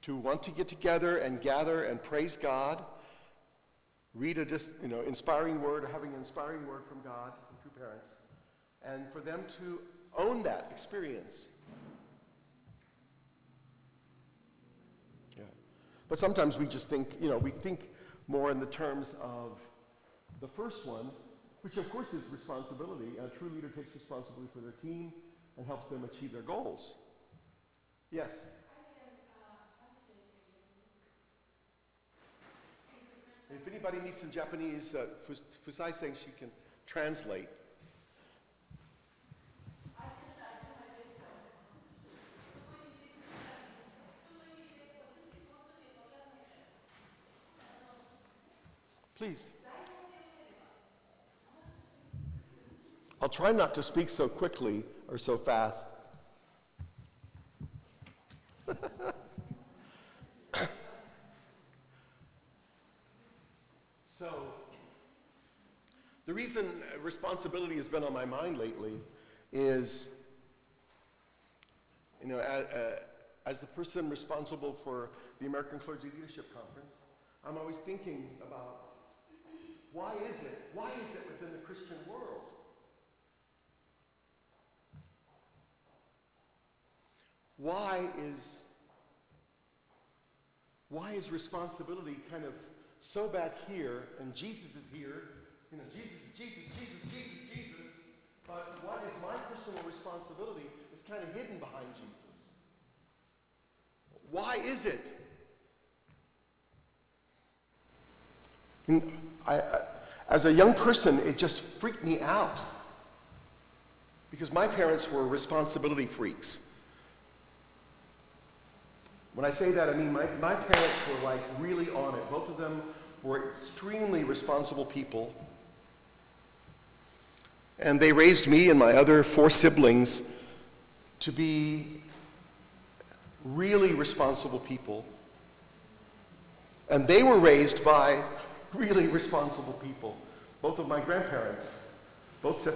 to want to get together and gather and praise God, read inspiring word, or having an inspiring word from God, through parents, and for them to own that experience. Yeah. But sometimes we just think, we think more in the terms of the first one, which of course is responsibility. A true leader takes responsibility for their team and helps them achieve their goals. Yes? If anybody needs some Japanese, Fusai saying she can translate. Please. I'll try not to speak so quickly or so fast. So, the reason responsibility has been on my mind lately is, as the person responsible for the American Clergy Leadership Conference, I'm always thinking about why is it within the Christian world why is responsibility kind of so bad here, and Jesus is here, Jesus, but what is my personal responsibility is kind of hidden behind Jesus. Why is it? As a young person, it just freaked me out, because my parents were responsibility freaks. When I say that, I mean my parents were like really on it. Both of them were extremely responsible people. And they raised me and my other 4 siblings to be really responsible people. And they were raised by really responsible people. Both sets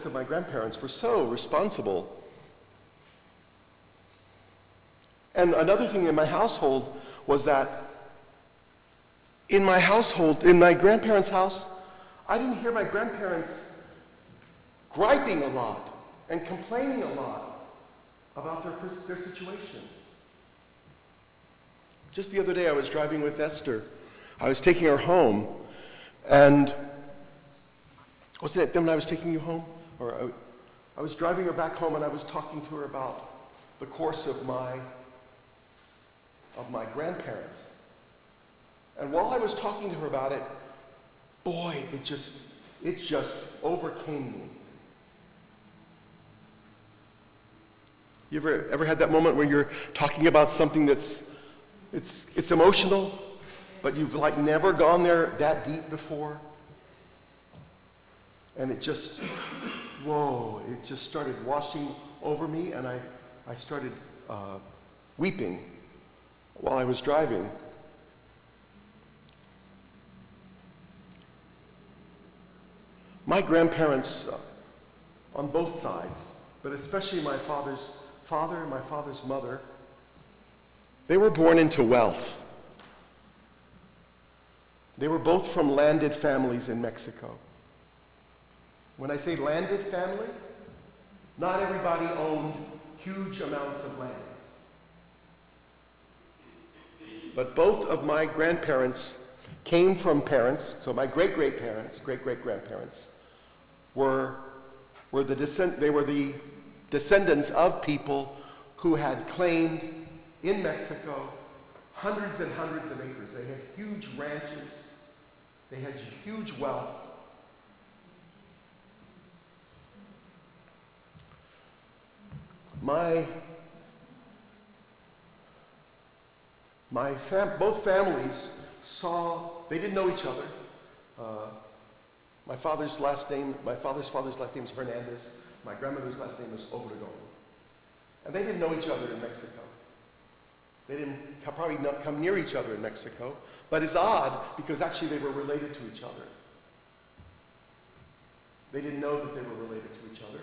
of my grandparents were so responsible. And another thing in my household was that in my grandparents' house, I didn't hear my grandparents griping a lot and complaining a lot about their situation. Just the other day, I was driving with Esther. I was taking her home, and wasn't it then when I was taking you home? Or I was driving her back home, and I was talking to her about the course of my grandparents. And while I was talking to her about it, boy, it just overcame me. You ever had that moment where you're talking about something that's it's emotional, but you've like never gone there that deep before? And it just started washing over me, and I started weeping while I was driving. My grandparents, on both sides, but especially my father's father and my father's mother, they were born into wealth. They were both from landed families in Mexico. When I say landed family, not everybody owned huge amounts of land. But both of my grandparents came from parents, so my great-great-parents, great-great-grandparents, were the descendants of people who had claimed in Mexico hundreds and hundreds of acres. They had huge ranches. They had huge wealth. Both families they didn't know each other. My father's father's last name is Hernandez. My grandmother's last name is Obregón. And they didn't know each other in Mexico. They didn't probably not come near each other in Mexico, but it's odd because actually they were related to each other. They didn't know that they were related to each other.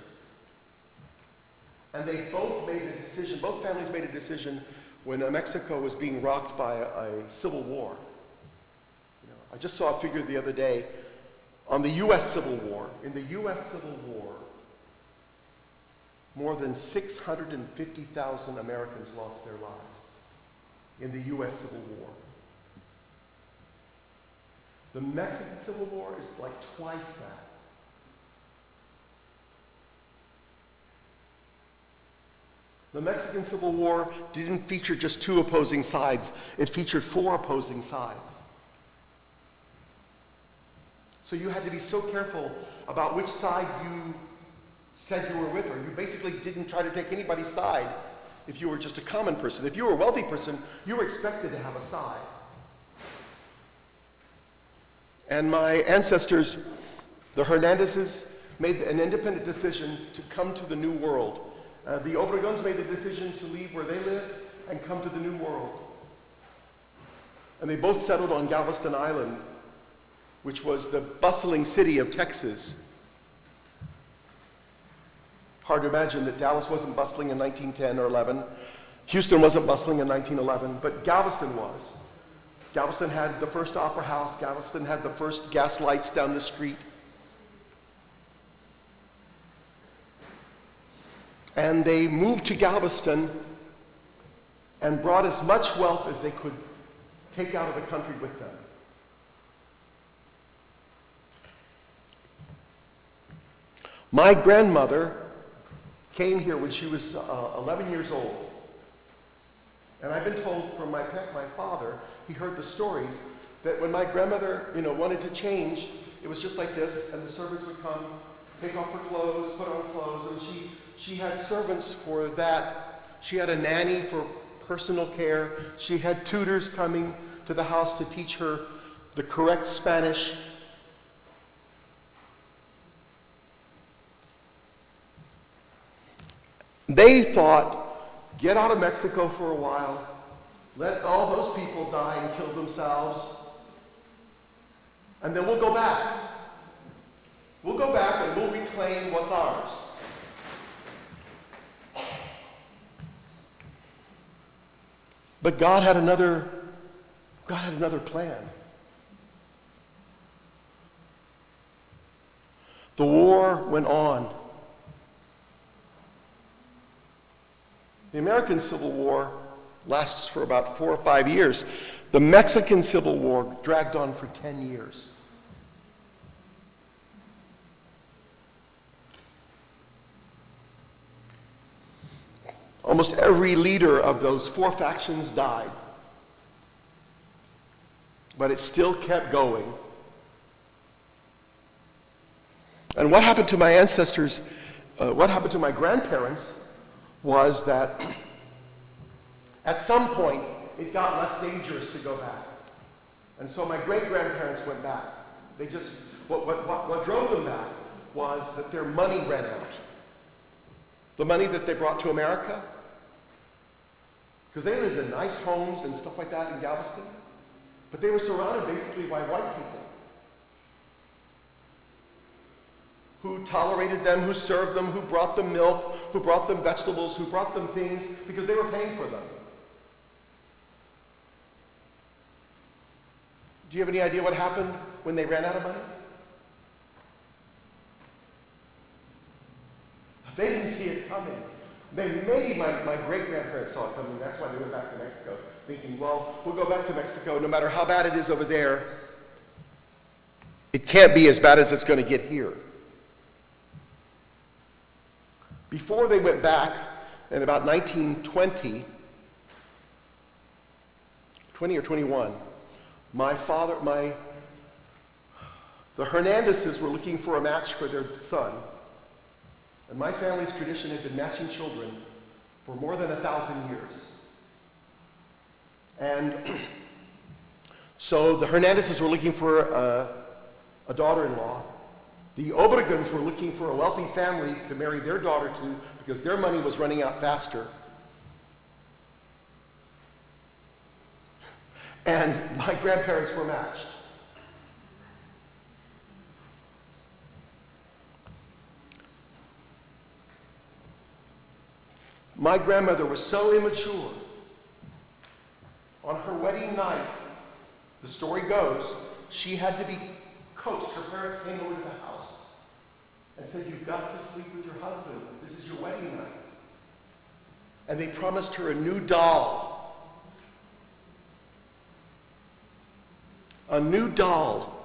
And they both made a decision, both families made a decision when Mexico was being rocked by a civil war. I just saw a figure the other day on the U.S. Civil War. In the U.S. Civil War, more than 650,000 Americans lost their lives in the U.S. Civil War. The Mexican Civil War is like twice that. The Mexican Civil War didn't feature just two opposing sides. It featured four opposing sides. So you had to be so careful about which side you said you were with, or you basically didn't try to take anybody's side if you were just a common person. If you were a wealthy person, you were expected to have a side. And my ancestors, the Hernandezes, made an independent decision to come to the New World. The Obregons made the decision to leave where they lived and come to the New World. And they both settled on Galveston Island, which was the bustling city of Texas. Hard to imagine that Dallas wasn't bustling in 1910 or 11. Houston wasn't bustling in 1911, but Galveston was. Galveston had the first opera house. Galveston had the first gas lights down the street. And they moved to Galveston and brought as much wealth as they could take out of the country with them. My grandmother came here when she was 11 years old. And I've been told from my father, he heard the stories, that when my grandmother, wanted to change, it was just like this, and the servants would come, take off her clothes, put on clothes, and she had servants for that. She had a nanny for personal care. She had tutors coming to the house to teach her the correct Spanish. They thought, get out of Mexico for a while, let all those people die and kill themselves, and then we'll go back. We'll go back and we'll reclaim what's ours. But God had another plan. The war went on. The American Civil War lasts for about 4 or 5 years. The Mexican Civil War dragged on for 10 years. Almost every leader of those 4 factions died. But it still kept going. And what happened to my ancestors, what happened to my grandparents, was that at some point it got less dangerous to go back. And so my great-grandparents went back. They just, what drove them back was that their money ran out. The money that they brought to America, because they lived in nice homes and stuff like that in Galveston, but they were surrounded basically by white people who tolerated them, who served them, who brought them milk, who brought them vegetables, who brought them things because they were paying for them. Do you have any idea what happened when they ran out of money? They didn't see it coming. Maybe my great-grandparents saw it coming. That's why they went back to Mexico, thinking, well, we'll go back to Mexico. No matter how bad it is over there, it can't be as bad as it's going to get here. Before they went back, in about 1920, 20 or 21, the Hernandezes were looking for a match for their son. And my family's tradition had been matching children for more than 1,000 years. And so the Hernandezes were looking for a daughter-in-law. The Obregons were looking for a wealthy family to marry their daughter to because their money was running out faster. And my grandparents were matched. My grandmother was so immature On her wedding night, the story goes, she had to be coaxed. Her parents came over to the house and said, "You've got to sleep with your husband. This is your wedding night." And they promised her a new doll. A new doll,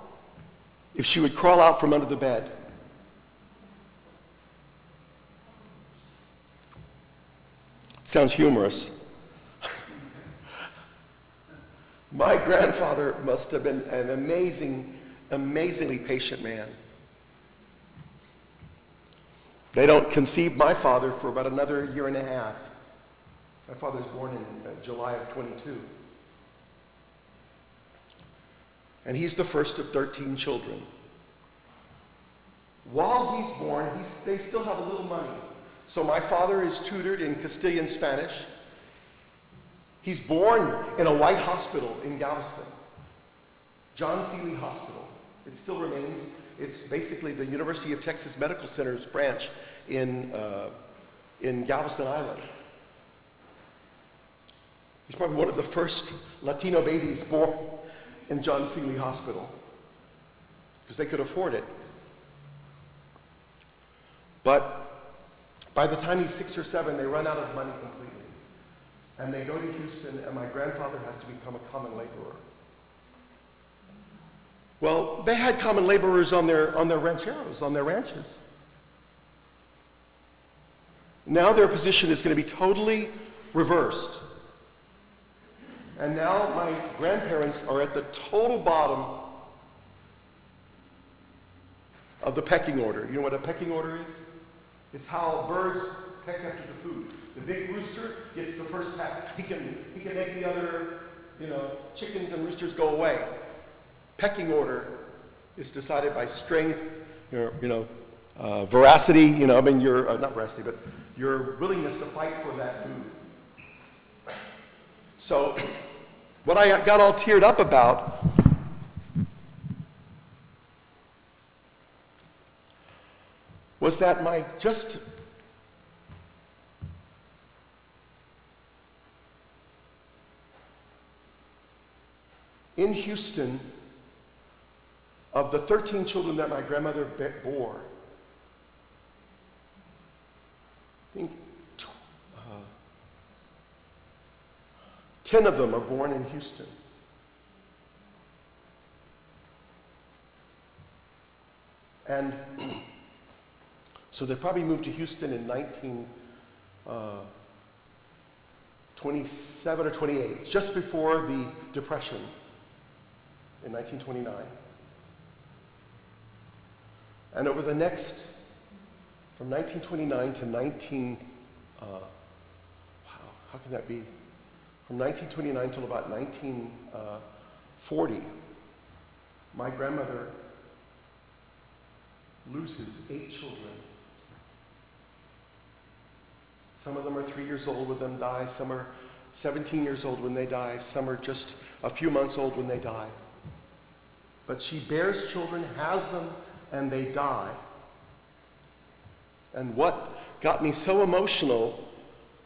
if she would crawl out from under the bed. Sounds humorous. My grandfather must have been an amazingly patient man. They don't conceive my father for about another year and a half. My father was born in July of 22. And he's the first of 13 children. While he's born, they still have a little money. So my father is tutored in Castilian Spanish. He's born in a white hospital in Galveston, John Seeley Hospital. It still remains. It's basically the University of Texas Medical Center's branch in Galveston Island. He's probably one of the first Latino babies born in John Seeley Hospital because they could afford it. But by the time he's 6 or 7, they run out of money completely. And they go to Houston, and my grandfather has to become a common laborer. Well, they had common laborers on their rancheros, on their ranches. Now their position is going to be totally reversed. And now my grandparents are at the total bottom of the pecking order. You know what a pecking order is? It's how birds peck after the food. The big rooster gets the first peck. He can make the other, chickens and roosters go away. Pecking order is decided by strength, veracity, not veracity, but your willingness to fight for that food. So, what I got all teared up about was that in Houston, of the 13 children that my grandmother bore, I think 10 of them are born in Houston. And so they probably moved to Houston in 1927 or 28, just before the Depression in 1929. And over the next, from 1929 to how can that be? From 1929 till about 1940, my grandmother loses 8 children. Some of them are 3 years old when them die, some are 17 years old when they die, some are just a few months old when they die. But she bears children, has them, and they die. And what got me so emotional,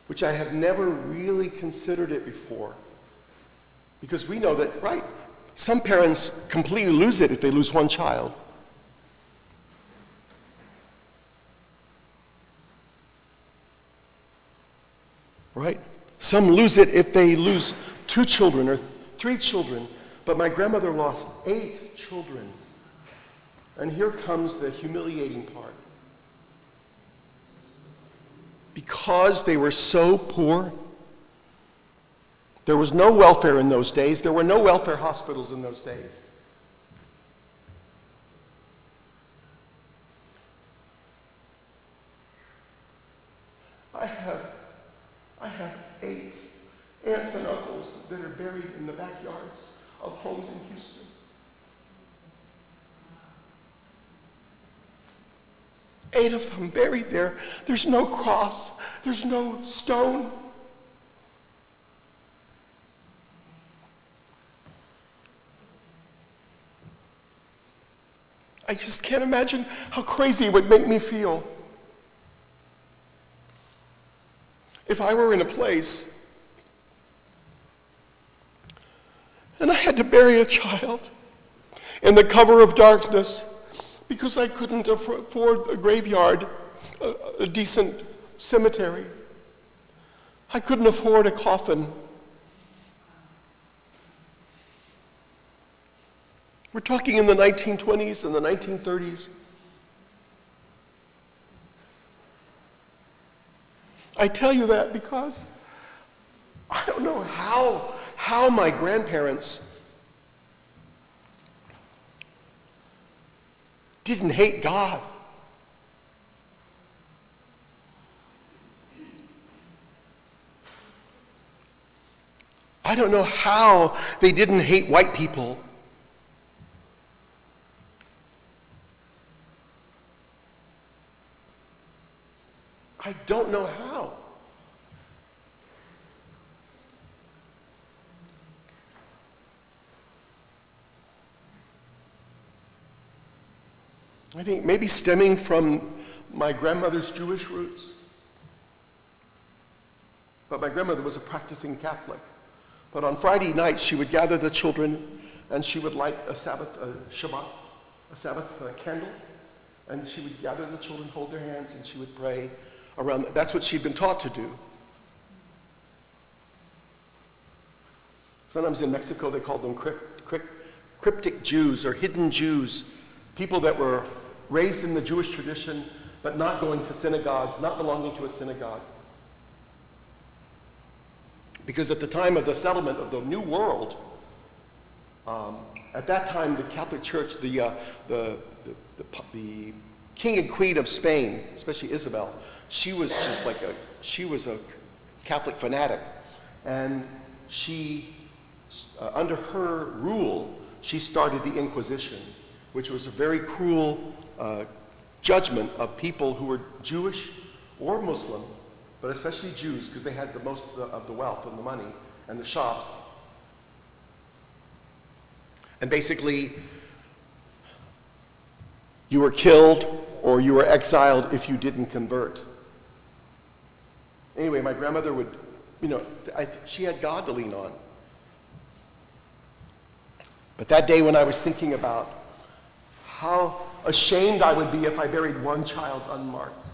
which I had never really considered it before, because we know that, right, some parents completely lose it if they lose one child. Right? Some lose it if they lose 2 children or 3 children, but my grandmother lost 8 children. And here comes the humiliating part. Because they were so poor, there was no welfare in those days. There were no welfare hospitals in those days. I have 8 aunts and uncles that are buried in the backyards of homes in Houston. Eight of them buried there. There's no cross. There's no stone. I just can't imagine how crazy it would make me feel if I were in a place And I had to bury a child in the cover of darkness because I couldn't afford a graveyard, a decent cemetery. I couldn't afford a coffin. We're talking in the 1920s and the 1930s. I tell you that because I don't know how my grandparents didn't hate God. I don't know how they didn't hate white people. I don't know how. I think maybe stemming from my grandmother's Jewish roots. But my grandmother was a practicing Catholic. But on Friday night, she would gather the children and she would light a Sabbath candle. And she would gather the children, hold their hands, and she would pray around. That's what she'd been taught to do. Sometimes in Mexico, they called them cryptic Jews or hidden Jews, people that were raised in the Jewish tradition, but not going to synagogues, not belonging to a synagogue. Because at the time of the settlement of the New World, at that time, the Catholic Church, the King and Queen of Spain, especially Isabel, she was a Catholic fanatic. And she, under her rule, she started the Inquisition, which was a very cruel judgment of people who were Jewish or Muslim, but especially Jews, because they had the most of the wealth and the money and the shops. And basically, you were killed or you were exiled if you didn't convert. Anyway, my grandmother would, she had God to lean on. But that day when I was thinking about how ashamed I would be if I buried one child unmarked,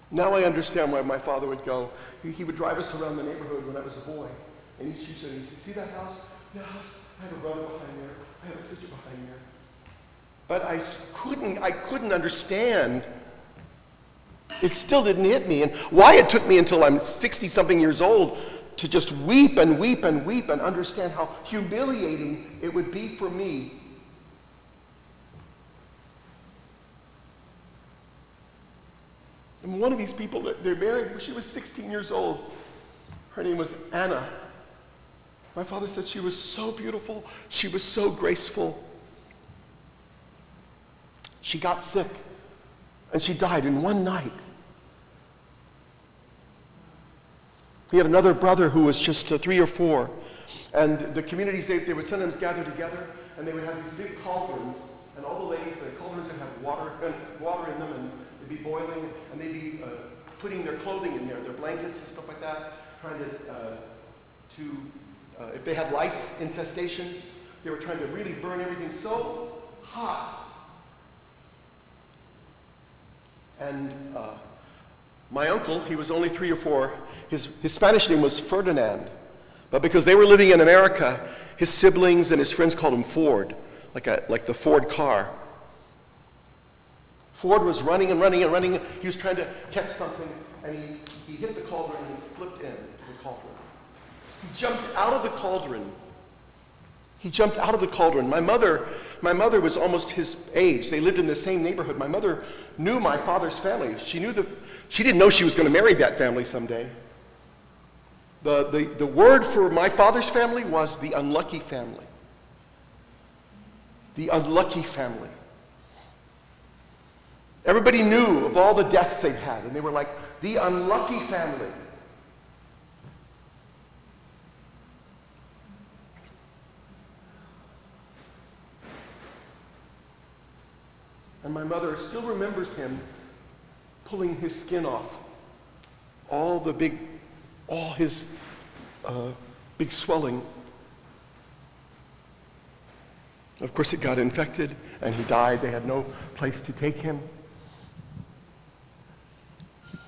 now I understand why my father would go. He would drive us around the neighborhood when I was a boy. And he'd say, see that house? Yeah, house. I have a brother behind there. I have a sister behind there. But I couldn't understand. It still didn't hit me. And why it took me until I'm 60-something years old to just weep and weep and weep and understand how humiliating it would be for me. And one of these people that they're married, she was 16 years old. Her name was Anna. My father said she was so beautiful. She was so graceful. She got sick, and she died in one night. He had another brother who was just 3 or 4. And the communities, they would sometimes gather together, and they would have these big cauldrons, and all the ladies, the cauldrons would have water in them, and they'd be boiling, and they'd be putting their clothing in there, their blankets and stuff like that, trying to if they had lice infestations, they were trying to really burn everything so hot. And my uncle, he was only 3 or 4. His Spanish name was Ferdinand. But because they were living in America, his siblings and his friends called him Ford, like the Ford car. Ford was running and running and running. He was trying to catch something, and he hit the cauldron and he flipped into the cauldron. He jumped out of the cauldron. My mother was almost his age. They lived in the same neighborhood. My mother knew my father's family. She didn't know she was going to marry that family someday. The word for my father's family was the unlucky family. The unlucky family. Everybody knew of all the deaths they'd had, and they were like, the unlucky family. And my mother still remembers him pulling his skin off all his big swelling. Of course, it got infected, and he died. They had no place to take him.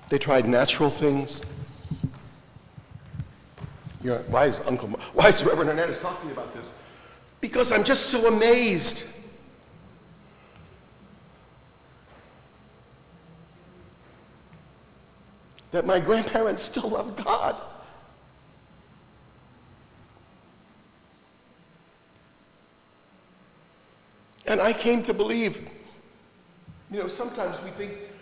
They tried natural things. You know, why is Reverend Hernandez talking about this? Because I'm just so amazed. That my grandparents still love God. And I came to believe, sometimes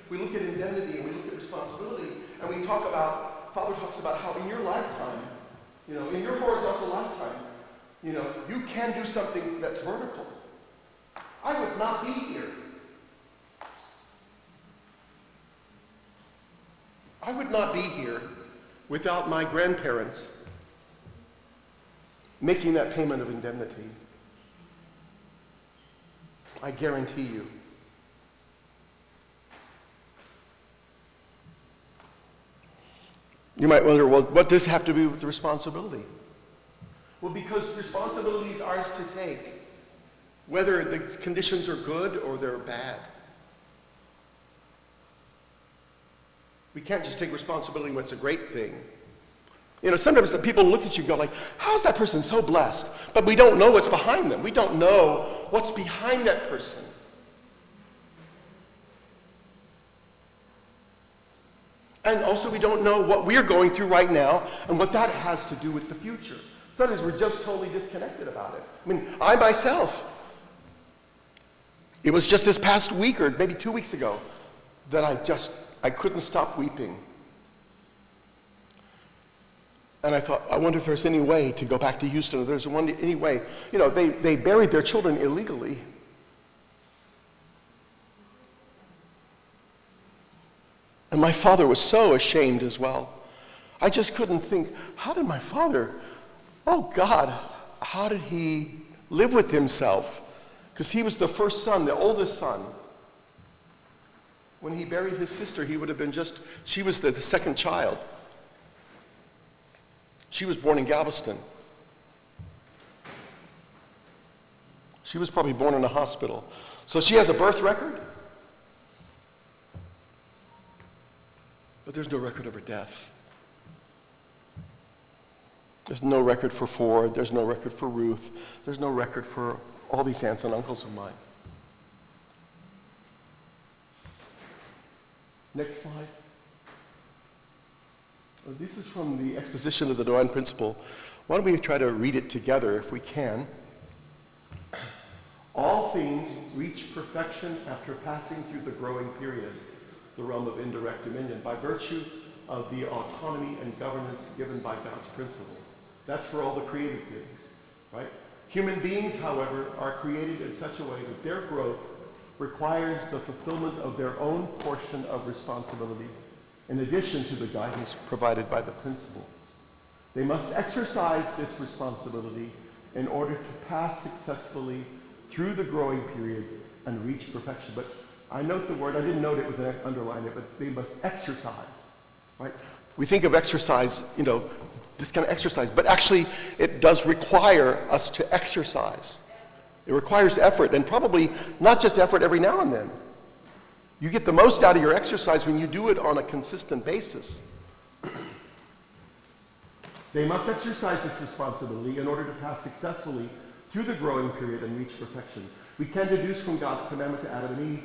we look at indemnity and we look at responsibility, and we talk about, Father talks about how in your lifetime, in your horizontal lifetime, you can do something that's vertical. I would not be here. I would not be here without my grandparents making that payment of indemnity. I guarantee you. You might wonder, well, what does this have to do with the responsibility? Well, because responsibility is ours to take, whether the conditions are good or they're bad. We can't just take responsibility when it's a great thing. Sometimes the people look at you and go like, how is that person so blessed? But we don't know what's behind them. We don't know what's behind that person. And also we don't know what we're going through right now and what that has to do with the future. Sometimes we're just totally disconnected about it. I myself, it was just this past week or maybe 2 weeks ago that I couldn't stop weeping. And I thought, I wonder if there's any way to go back to Houston, if there's any way. They buried their children illegally. And my father was so ashamed as well. I just couldn't think, how did my father, oh God, how did he live with himself? Because he was the first son, the oldest son. When he buried his sister, he would have been she was the second child. She was born in Galveston. She was probably born in a hospital. So she has a birth record, but there's no record of her death. There's no record for Ford. There's no record for Ruth. There's no record for all these aunts and uncles of mine. Next slide. This is from the exposition of the Divine Principle. Why don't we try to read it together if we can? All things reach perfection after passing through the growing period, the realm of indirect dominion, by virtue of the autonomy and governance given by God's principle. That's for all the created things, right? Human beings, however, are created in such a way that their growth requires the fulfillment of their own portion of responsibility, in addition to the guidance provided by the principles. They must exercise this responsibility in order to pass successfully through the growing period and reach perfection. But I note the word, I didn't note it with an underline it, but they must exercise, right? We think of exercise, this kind of exercise, but actually it does require us to exercise. It requires effort, and probably not just effort every now and then. You get the most out of your exercise when you do it on a consistent basis. They must exercise this responsibility in order to pass successfully through the growing period and reach perfection. We can deduce from God's commandment to Adam and Eve,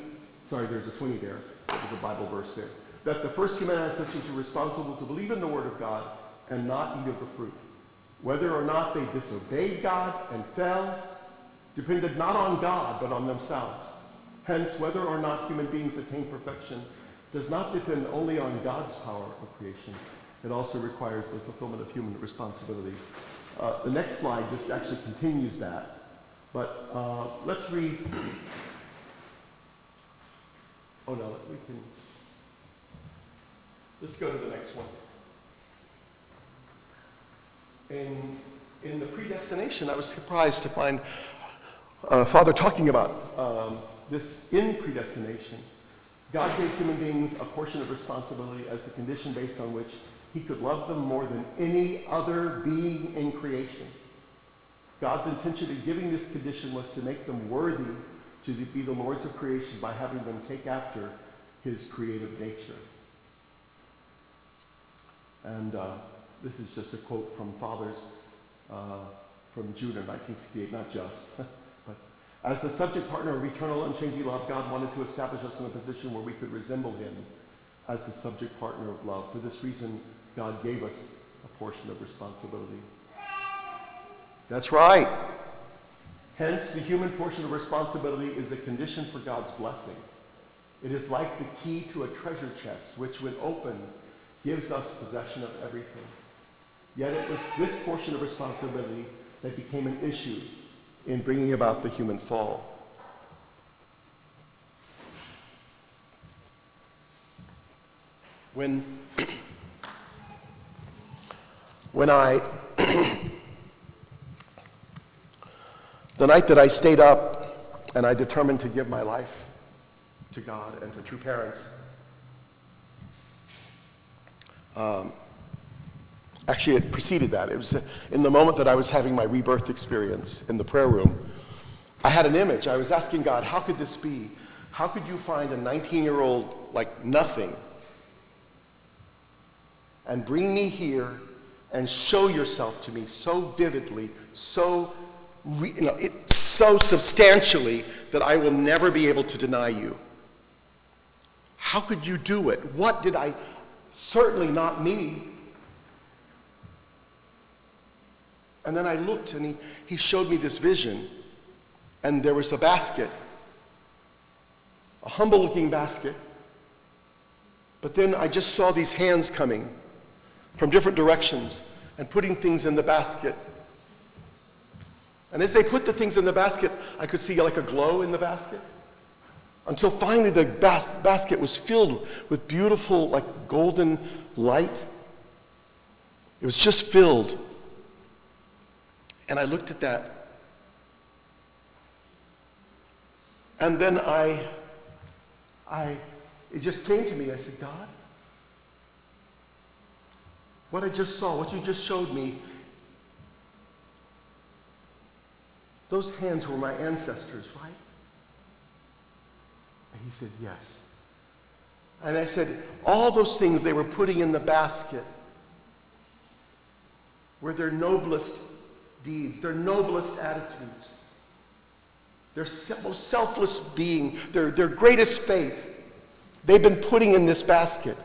there's a twinny there, there's a Bible verse there, that the first human ancestors were responsible to believe in the Word of God and not eat of the fruit. Whether or not they disobeyed God and fell depended not on God, but on themselves. Hence, whether or not human beings attain perfection does not depend only on God's power of creation. It also requires the fulfillment of human responsibility. The next slide just actually continues that. But let's read. Oh no, let's go to the next one. In the predestination, I was surprised to find Father talking about this in predestination. God gave human beings a portion of responsibility as the condition based on which he could love them more than any other being in creation. God's intention in giving this condition was to make them worthy to be the lords of creation by having them take after his creative nature. And this is just a quote from Fathers from June of 1968, not just. But as the subject partner of eternal unchanging love, God wanted to establish us in a position where we could resemble him as the subject partner of love. For this reason, God gave us a portion of responsibility. That's right. Hence, the human portion of responsibility is a condition for God's blessing. It is like the key to a treasure chest, which when opened, gives us possession of everything. Yet it was this portion of responsibility that became an issue in bringing about the human fall. When I the night that I stayed up and I determined to give my life to God and to true parents, actually it preceded that. It was in the moment that I was having my rebirth experience in the prayer room. I had an image. I was asking God, how could this be? How could you find a 19-year-old like nothing and bring me here and show yourself to me so vividly, so so substantially that I will never be able to deny you? How could you do it? What did I? Certainly not me. And then I looked and he showed me this vision, and there was a basket, a humble looking basket, but then I just saw these hands coming from different directions and putting things in the basket. And as they put the things in the basket, I could see like a glow in the basket, until finally the basket was filled with beautiful, like golden light. It was just filled. And I looked at that. And then it just came to me. I said, God, what I just saw, what you just showed me, those hands were my ancestors, right? And he said, yes. And I said, all those things they were putting in the basket were their noblest deeds, their noblest attitudes, their most selfless being, their greatest faith. They've been putting in this basket.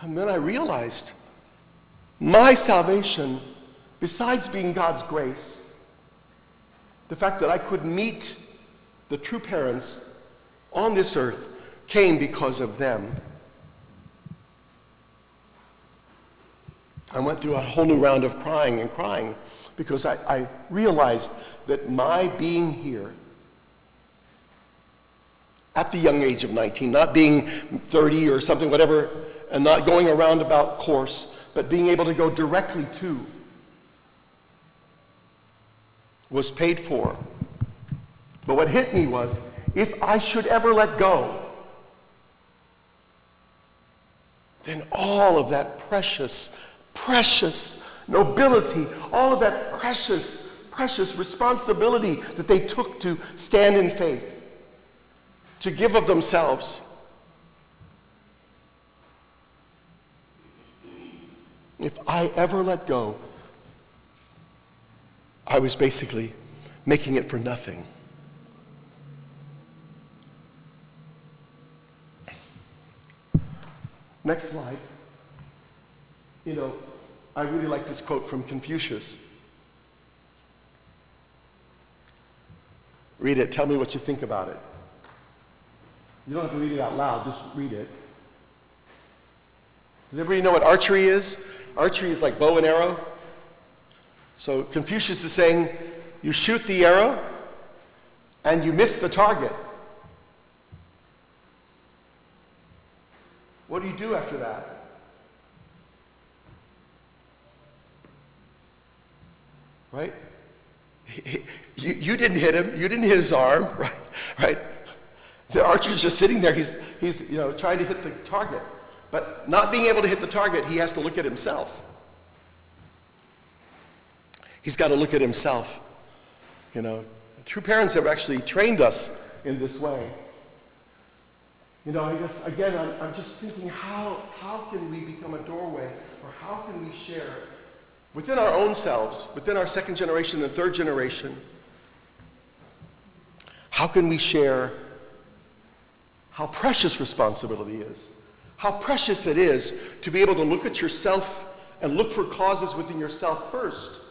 And then I realized my salvation, besides being God's grace, the fact that I could meet the true parents on this earth came because of them. I went through a whole new round of crying and crying because I realized that my being here at the young age of 19, not being 30 or something, whatever, and not going a roundabout course, but being able to go directly to, was paid for. But what hit me was, if I should ever let go, then all of that precious nobility, all of that precious responsibility that they took to stand in faith, to give of themselves, if I ever let go, I was basically making it for nothing. Next slide. I really like this quote from Confucius. Read it. Tell me what you think about it. You don't have to read it out loud. Just read it. Does everybody know what archery is? Archery is like bow and arrow. So Confucius is saying, you shoot the arrow and you miss the target. What do you do after that? Right? You didn't hit him. You didn't hit his arm. Right? The archer's just sitting there. He's trying to hit the target. But not being able to hit the target, he has to look at himself. He's got to look at himself. True parents have actually trained us in this way. I guess, again, I'm just thinking, how can we become a doorway, or how can we share within our own selves, within our second generation and third generation, how can we share how precious responsibility is? How precious it is to be able to look at yourself and look for causes within yourself first,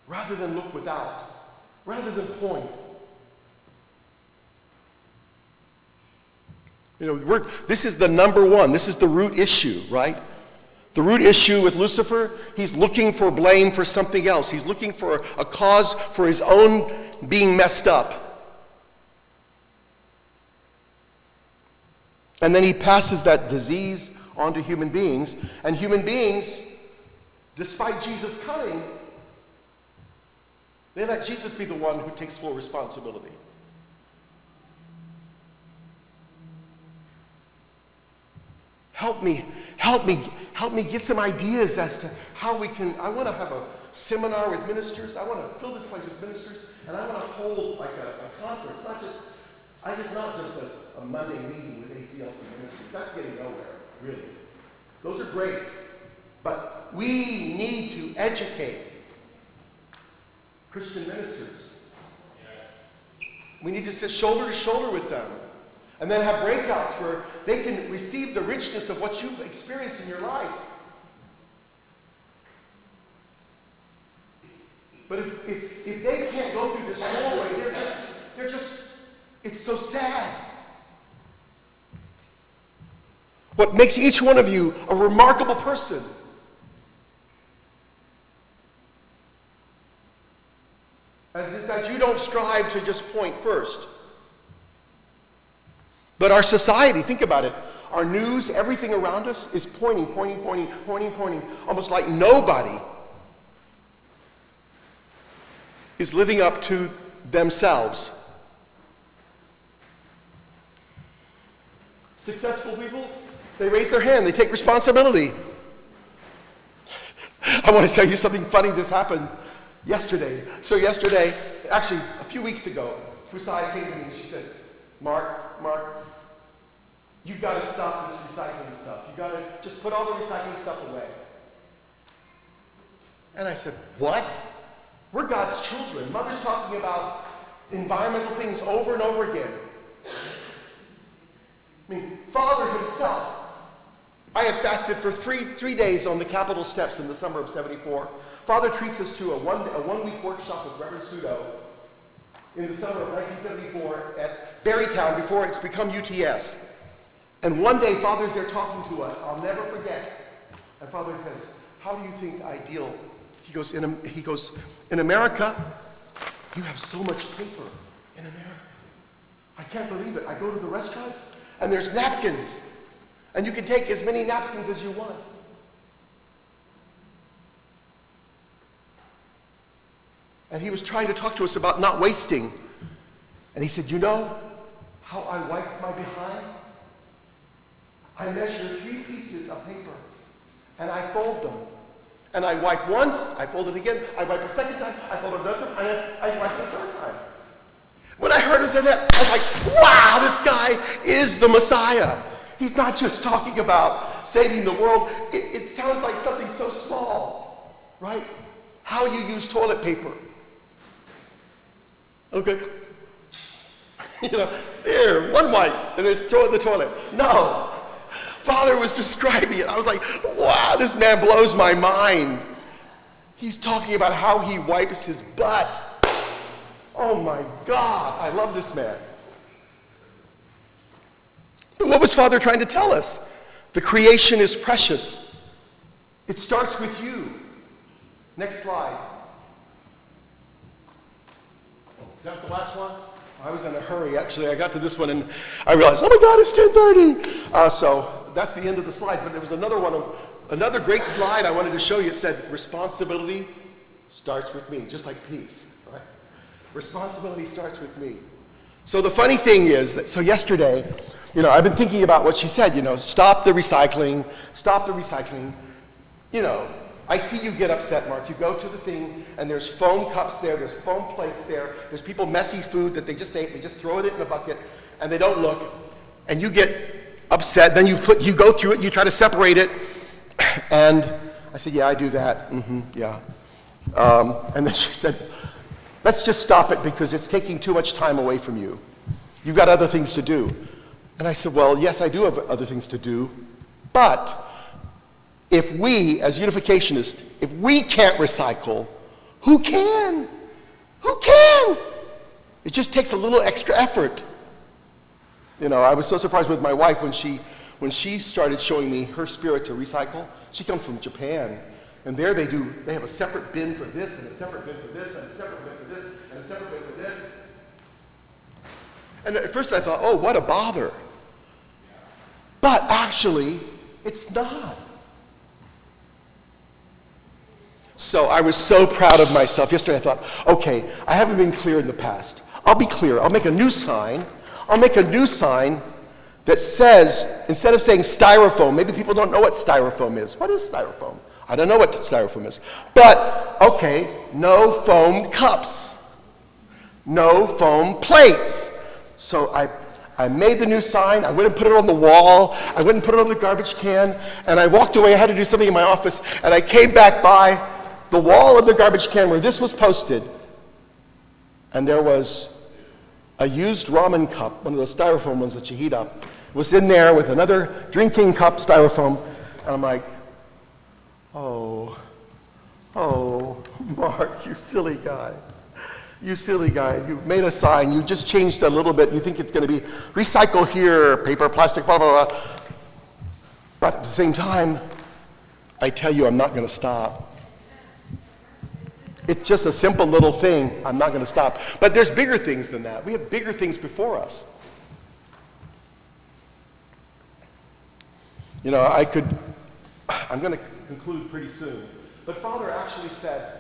rather than look without, rather than point. This is the number one. This is the root issue, right? The root issue with Lucifer, he's looking for blame for something else. He's looking for a cause for his own being messed up. And then he passes that disease onto human beings. And human beings, despite Jesus coming, they let Jesus be the one who takes full responsibility. Help me get some ideas as to how we can. I want to have a seminar with ministers. I want to fill this place with ministers, and I want to hold like a conference, not just a Monday meeting with ACLC ministers. That's getting nowhere, really. Those are great, but we need to educate Christian ministers. Yes. We need to sit shoulder to shoulder with them. And then have breakouts where they can receive the richness of what you've experienced in your life. But if they can't go through this doorway, they're just, it's so sad. What makes each one of you a remarkable person is that you don't strive to just point first. But our society, think about it, our news, everything around us is pointing, almost like nobody is living up to themselves. Successful people, they raise their hand, they take responsibility. I want to tell you something funny just happened yesterday. So yesterday, actually a few weeks ago, Fusai came to me and she said, Mark, you've got to stop this recycling stuff. You've got to just put all the recycling stuff away. And I said, what? We're God's children. Mother's talking about environmental things over and over again. I mean, Father himself. I have fasted for three days on the Capitol steps in the summer of '74. Father treats us to a one-week workshop with Reverend Sudo in the summer of 1974 at Berrytown before it's become UTS. And one day, Father's there talking to us. I'll never forget. And Father says, how do you think I deal? He goes, in America, you have so much paper in America. I can't believe it. I go to the restaurants, and there's napkins. And you can take as many napkins as you want. And he was trying to talk to us about not wasting. And he said, you know how I wipe my behind? I measure 3 pieces of paper, and I fold them. And I wipe once, I fold it again, I wipe a second time, I fold it another time, and I wipe the third time. When I heard him say that, I was like, wow, this guy is the Messiah. He's not just talking about saving the world. It sounds like something so small, right? How you use toilet paper. Okay. There, one wipe, and there's throw it in the toilet. No. Father was describing it. I was like, wow, this man blows my mind. He's talking about how he wipes his butt. Oh my God, I love this man. But what was Father trying to tell us? The creation is precious. It starts with you. Next slide. Is that the last one? I was in a hurry, actually. I got to this one and I realized, oh my God, it's 10:30. So that's the end of the slide. But there was another great slide I wanted to show you. It said, responsibility starts with me, just like peace, right? Responsibility starts with me. So the funny thing is that, so yesterday, I've been thinking about what she said, stop the recycling, stop the recycling. I see you get upset, Mark. You go to the thing, and there's foam cups there, there's foam plates there, there's people messy food that they just ate, they just throw it in a bucket, and they don't look, and you get upset, then you go through it, you try to separate it, and I said, yeah, I do that, yeah. And then she said, let's just stop it because it's taking too much time away from you. You've got other things to do. And I said, well, yes, I do have other things to do, but if we, as unificationists, if we can't recycle, who can? Who can? It just takes a little extra effort. I was so surprised with my wife when she started showing me her spirit to recycle. She comes from Japan, and there they have a separate bin for this, and a separate bin for this, and a separate bin for this, and a separate bin for this. And at first I thought, oh, what a bother. But actually, it's not. So I was so proud of myself. Yesterday I thought, okay, I haven't been clear in the past. I'll be clear. I'll make a new sign. I'll make a new sign that says, instead of saying styrofoam, maybe people don't know what styrofoam is. What is styrofoam? I don't know what styrofoam is. But, okay, no foam cups. No foam plates. So I made the new sign. I went and put it on the wall. I went and put it on the garbage can. And I walked away. I had to do something in my office. And I came back by the wall of the garbage can where this was posted. And there was a used ramen cup, one of those styrofoam ones that you heat up. It was in there with another drinking cup, styrofoam. And I'm like, oh, Mark, you silly guy. You silly guy. You've made a sign. You just changed a little bit. You think it's going to be recycle here, paper, plastic, blah, blah, blah. But at the same time, I tell you, I'm not going to stop. It's just a simple little thing. I'm not going to stop. But there's bigger things than that. We have bigger things before us. I'm going to conclude pretty soon. But Father actually said,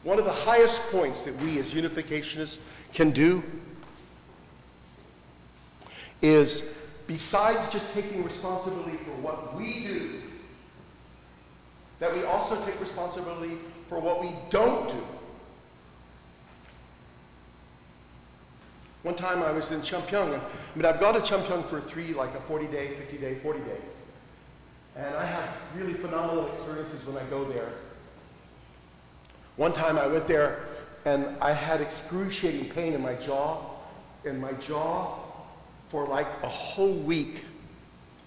one of the highest points that we as unificationists can do is, besides just taking responsibility for what we do, that we also take responsibility for what we don't do. One time I was in Champyong, I've gone to Champyong for a 40-day, 50-day, 40-day. And I have really phenomenal experiences when I go there. One time I went there and I had excruciating pain in my jaw for like a whole week.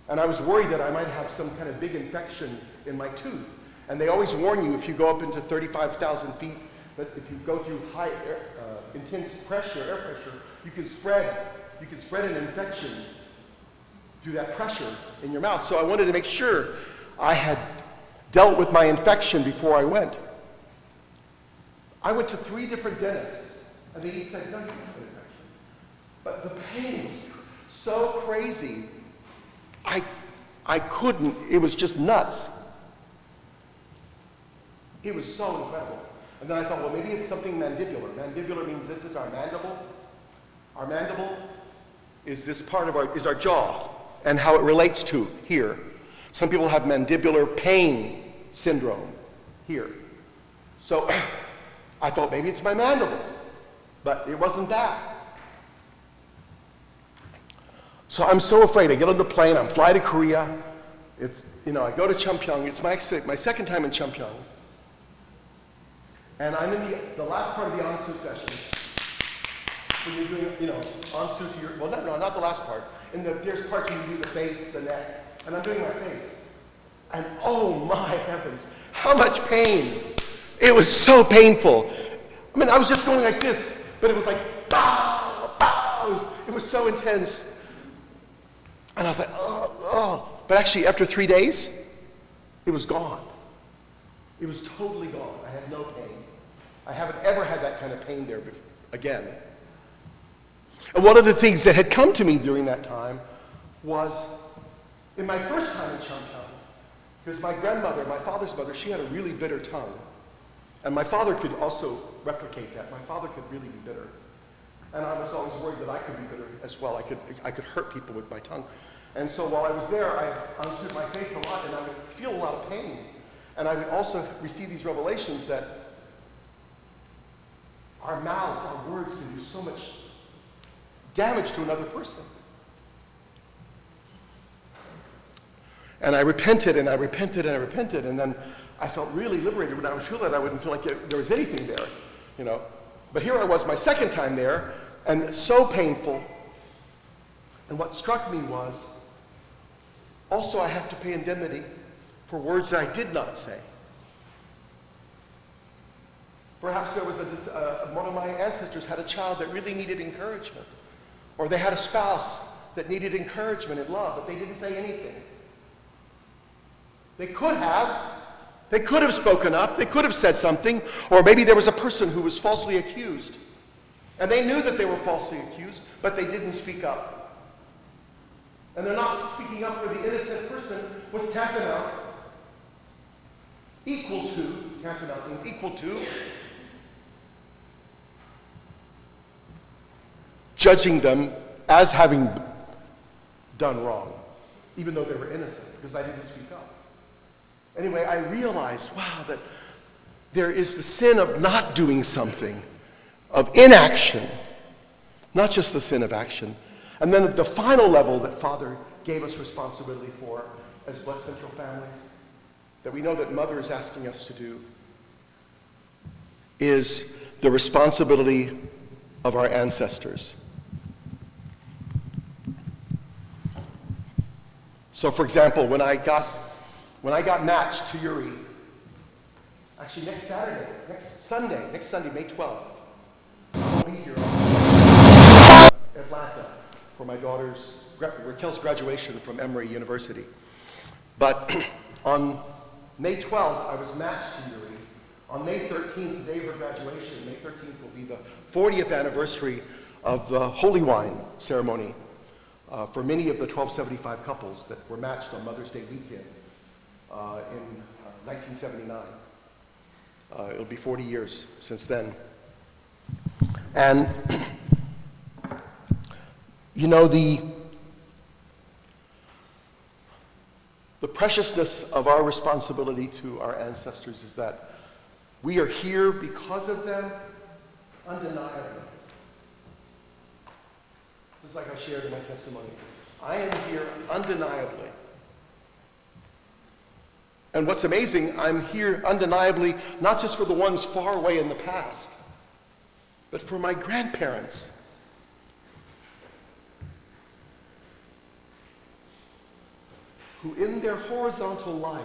And I was worried that I might have some kind of big infection in my tooth. And they always warn you if you go up into 35,000 feet, that if you go through high intense pressure, air pressure, you can spread an infection through that pressure in your mouth. So I wanted to make sure I had dealt with my infection before I went. I went to 3 different dentists, and they each said, no, you don't have an infection. But the pain was so crazy, I couldn't, it was just nuts. It was so incredible. And then I thought, well, maybe it's something mandibular. Mandibular means this is our mandible. Our mandible is this part of our jaw and how it relates to here. Some people have mandibular pain syndrome here. So I thought maybe it's my mandible, but it wasn't that. So I'm so afraid. I get on the plane, I'm flying to Korea. I go to Champyong. It's my second time in Champyong. And I'm in the last part of the Ansu session. When you're doing, Ansu to your, not the last part. There's parts where you do the face, the neck, and I'm doing my face. And oh my heavens, how much pain. It was so painful. I was just going like this, but it was like, bow, bow. It was so intense. And I was like, oh. But actually, after 3 days, it was gone. It was totally gone. I had no pain. I haven't ever had that kind of pain there again. And one of the things that had come to me during that time was, in my first time in Champyong, because my grandmother, my father's mother, she had a really bitter tongue. And my father could also replicate that. My father could really be bitter. And I was always worried that I could be bitter as well. I could hurt people with my tongue. And so while I was there, I understood my face a lot, and I would feel a lot of pain. And I would also receive these revelations that our mouths, our words can do so much damage to another person. And I repented, and I repented, and I repented, and then I felt really liberated. When I would feel that, I wouldn't feel like there was anything there, you know. But here I was, my second time there, and so painful. And what struck me was, also I have to pay indemnity for words that I did not say. Perhaps there was one of my ancestors had a child that really needed encouragement, or they had a spouse that needed encouragement and love, but they didn't say anything. They could have spoken up, they could have said something, or maybe there was a person who was falsely accused, and they knew that they were falsely accused, but they didn't speak up. And they're not speaking up for the innocent person was tantamount, tantamount means equal to, judging them as having done wrong, even though they were innocent, because I didn't speak up. Anyway, I realized, wow, that there is the sin of not doing something, of inaction, not just the sin of action. And then at the final level that Father gave us responsibility for as Blessed Central families, that we know that Mother is asking us to do, is the responsibility of our ancestors. So for example, when I got matched to Yuri, actually next Sunday, May 12th, I'll be here in Atlanta for my daughter's, Raquel's graduation from Emory University. But on May 12th, I was matched to Yuri. On May 13th, the day of her graduation, May 13th will be the 40th anniversary of the Holy Wine ceremony for many of the 1275 couples that were matched on Mother's Day weekend in 1979. It'll be 40 years since then. And, you know, the preciousness of our responsibility to our ancestors is that we are here because of them, undeniably. Just like I shared in my testimony. I am here undeniably. And what's amazing, I'm here undeniably, not just for the ones far away in the past, but for my grandparents. Who in their horizontal life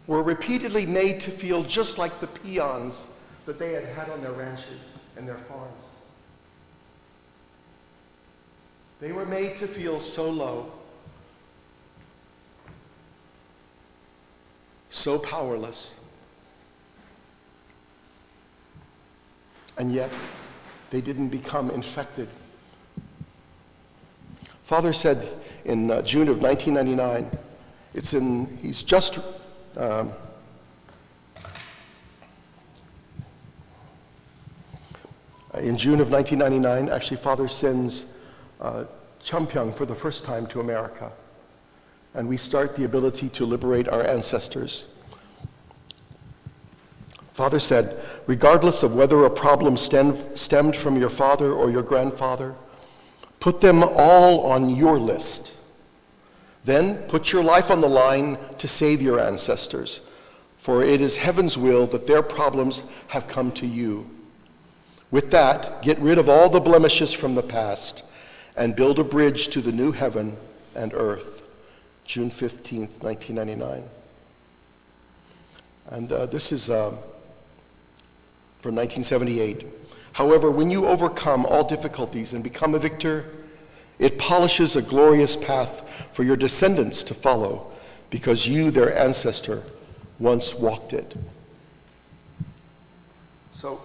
were repeatedly made to feel just like the peons that they had had on their ranches and their farms. They were made to feel so low, so powerless, and yet they didn't become infected. Father said in June of 1999, he's just in June of 1999, actually Father sends Champyong for the first time to America. And we start the ability to liberate our ancestors. Father said, regardless of whether a problem stemmed from your father or your grandfather, put them all on your list. Then put your life on the line to save your ancestors, for it is heaven's will that their problems have come to you. With that, get rid of all the blemishes from the past and build a bridge to the new heaven and earth. June 15th, 1999. And this is from 1978. However, when you overcome all difficulties and become a victor, it polishes a glorious path for your descendants to follow, because you, their ancestor, once walked it. So,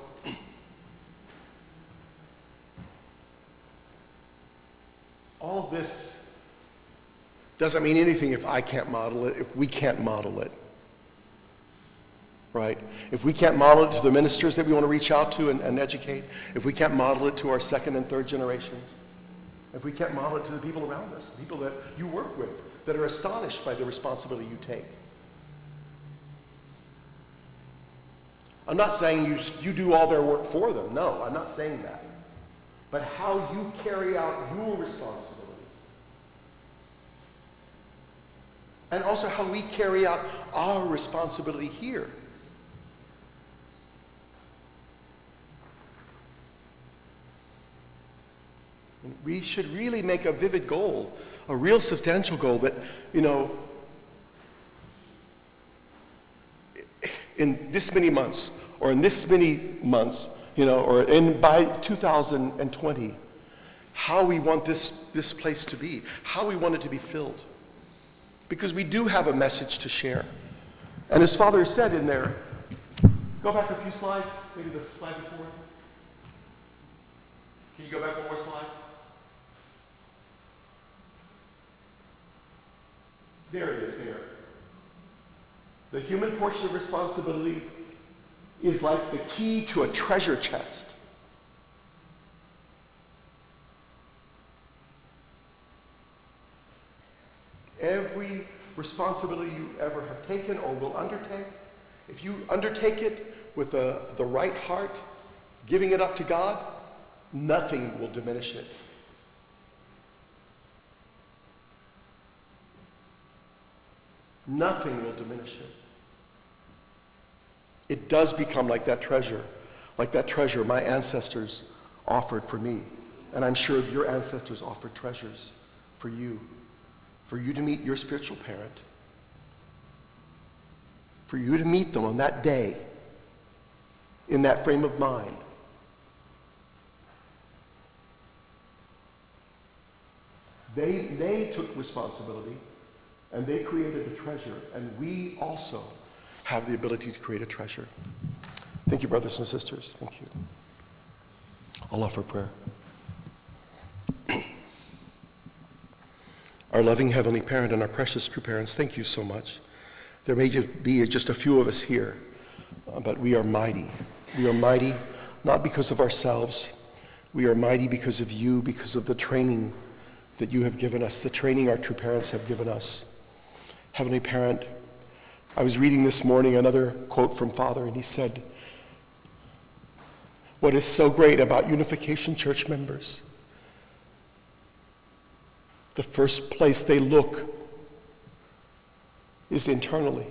all of this doesn't mean anything if I can't model it, if we can't model it. right? If we can't model it to the ministers that we want to reach out to and educate, if we can't model it to our second and third generations, if we can't model it to the people around us, the people that you work with, that are astonished by the responsibility you take. I'm not saying you do all their work for them. No, I'm not saying that. But how you carry out your responsibility. And also how we carry out our responsibility here. We should really make a vivid goal, a real substantial goal that, in this many months, or in this many months, or by 2020, how we want this place to be, how we want it to be filled. Because we do have a message to share. And as Father said in there, go back a few slides, maybe the slide before. Can you go back one more slide? There it is, there. The human portion of responsibility is like the key to a treasure chest. Every responsibility you ever have taken or will undertake, if you undertake it with the right heart, giving it up to God, nothing will diminish it. Nothing will diminish it. It does become like that treasure my ancestors offered for me. And I'm sure your ancestors offered treasures for you to meet your spiritual parent, for you to meet them on that day, in that frame of mind. They took responsibility, and they created a treasure, and we also have the ability to create a treasure. Thank you, brothers and sisters. Thank you. I'll offer prayer. Our loving Heavenly Parent and our precious true parents, thank you so much. There may be just a few of us here, but we are mighty. We are mighty not because of ourselves. We are mighty because of you, because of the training that you have given us, the training our true parents have given us. Heavenly Parent, I was reading this morning another quote from Father, and he said, what is so great about Unification Church members? The first place they look is internally.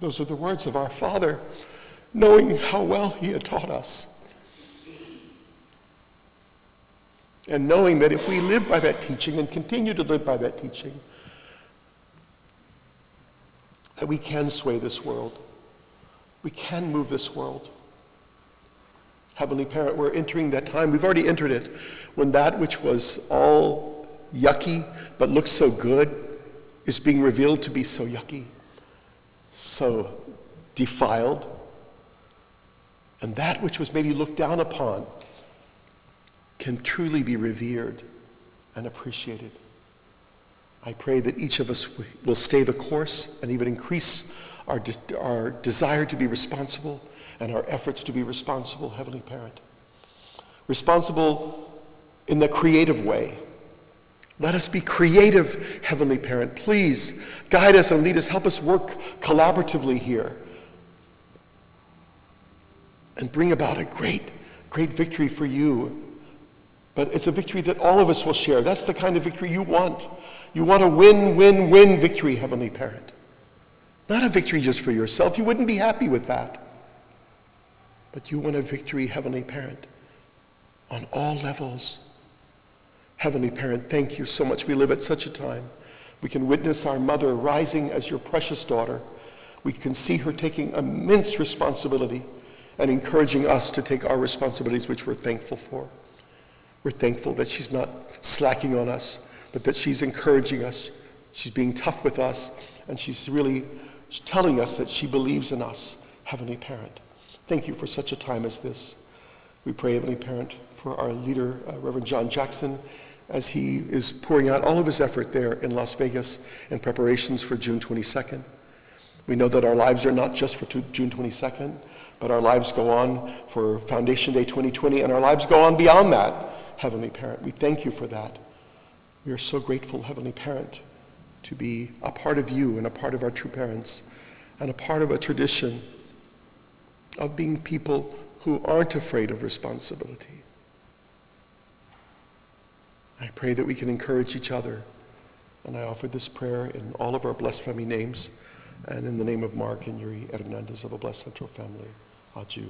Those are the words of our Father, knowing how well he had taught us. And knowing that if we live by that teaching and continue to live by that teaching, that we can sway this world. We can move this world. Heavenly Parent, we're entering that time. We've already entered it when that which was all yucky but looks so good is being revealed to be so yucky, so defiled. And that which was maybe looked down upon can truly be revered and appreciated. I pray that each of us will stay the course and even increase our desire to be responsible and our efforts to be responsible, Heavenly Parent. Responsible in the creative way. Let us be creative, Heavenly Parent. Please guide us and lead us. Help us work collaboratively here and bring about a great, great victory for you. But it's a victory that all of us will share. That's the kind of victory you want. You want a win-win-win victory, Heavenly Parent. Not a victory just for yourself. You wouldn't be happy with that. But you want a victory, Heavenly Parent, on all levels. Heavenly Parent, thank you so much. We live at such a time. We can witness our mother rising as your precious daughter. We can see her taking immense responsibility and encouraging us to take our responsibilities, which we're thankful for. We're thankful that she's not slacking on us, but that she's encouraging us. She's being tough with us, and she's really telling us that she believes in us, Heavenly Parent. Thank you for such a time as this. We pray, Heavenly Parent, for our leader, Reverend John Jackson. as he is pouring out all of his effort there in Las Vegas in preparations for June 22nd. We know that our lives are not just for June 22nd, but our lives go on for Foundation Day 2020, and our lives go on beyond that, Heavenly Parent. We thank you for that. We are so grateful, Heavenly Parent, to be a part of you and a part of our true parents and a part of a tradition of being people who aren't afraid of responsibility. I pray that we can encourage each other, and I offer this prayer in all of our blessed family names and in the name of Mark and Yuri Hernandez of a Blessed Central Family. Adieu.